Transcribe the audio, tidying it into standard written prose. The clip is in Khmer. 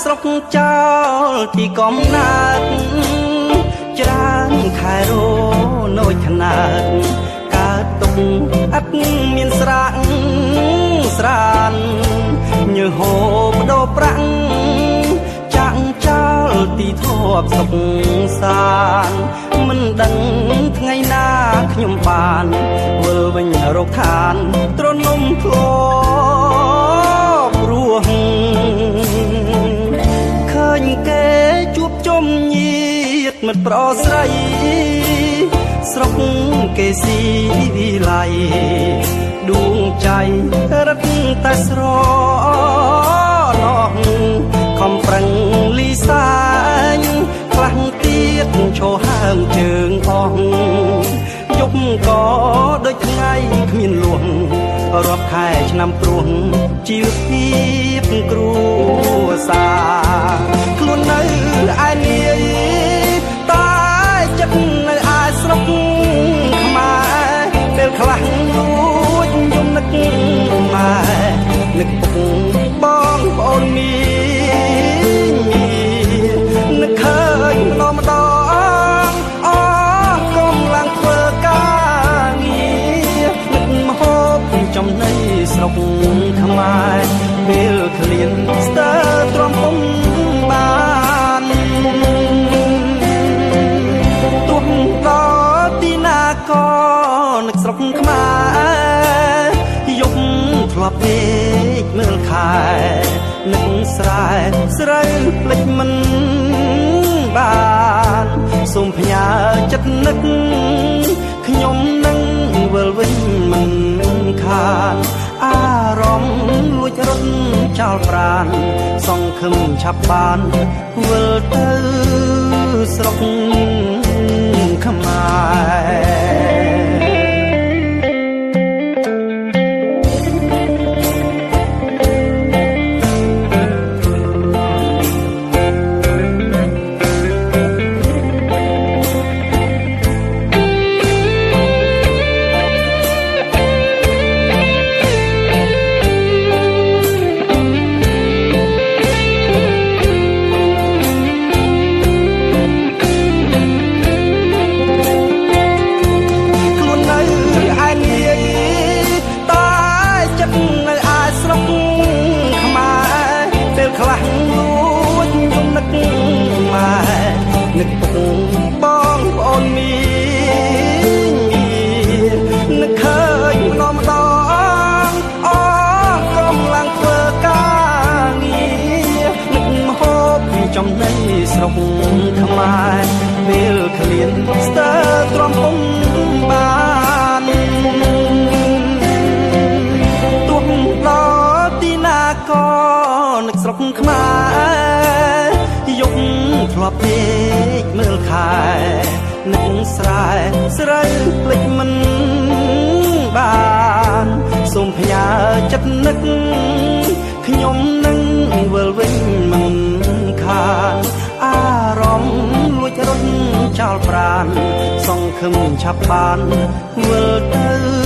ស្រុកចោលទីកំណើតច្រើនខែរនៅខ្នើតកើតទុកអត់មានស្រាក់ស្រានញើហូបដោប្រាំងចាក់ចោលទីធប់សុខសានមិនដឹងថ្ងៃណាខ្ញុំបានវិលវិញរកឋានទ្រនំធ្លាប់រស់ឃើញគេជួបជុំញាតិមិត្តប្រុសស្រីស្រុកគេស៊ីវិល័យដួងใจរត់តែស្រណោះខំប្រឹងលីសាញខ្លះទៀតឈរហើងជើងអស់យប់ក៏ដូចថ្ងៃគ្មានលួងរាប់ខែឆ្នាំព្រោះជីវភាពគ្រួសារខ្លួននៅឯនាយតែចិត្តនៅឯស្រុកខ្មែរពេលខ្លះលួចយំនឹកម៉ែនឹកពុកបងប្អូនមាននឹកឃើញម្ដងអកុំឡើងធ្វើការងារនឹកម្ហូបចំណីស្រុកខ្មែរពេលឃ្លានស្ទើរទ្រាំពុំបានទោះដល់ទីណាក៏នឹកស្រុកខ្មែរយប់ធ្លាប់ពេកមើលខែនឹកស្រែស្រូវភ្លេចមិនបានសូមផ្ញើចិត្តនឹកខ្ញុំនឹងវិលវិញមិនខានអារម្មណ៍លួចរត់ចោលប្រាណសង្ឃឹមឆាប់បានវិលទៅស្រុកខ្មែរនឹកពុកបងប្អូនមាននឹកឃើញម្ដងអកំឡើងធ្វើការងារនឹកម្ហូបចំណីស្រុកខ្មែរពេលឃ្លានស្ទើរទ្រាំពុំបានទោះដល់ទីណាក៏នឹកស្រុកខ្មែរយប់ធ្លាប់ពេកមើលខែនឹកស្រែស្រូវភ្លេចមិនបានសូមផ្ញើចិត្តនឹកខ្ញុំនឹងវិលវិញមិនខានអារម្មណ៍លួចរត់ចោលប្រាណសង្ឃឹមឆាប់បានវិលទៅ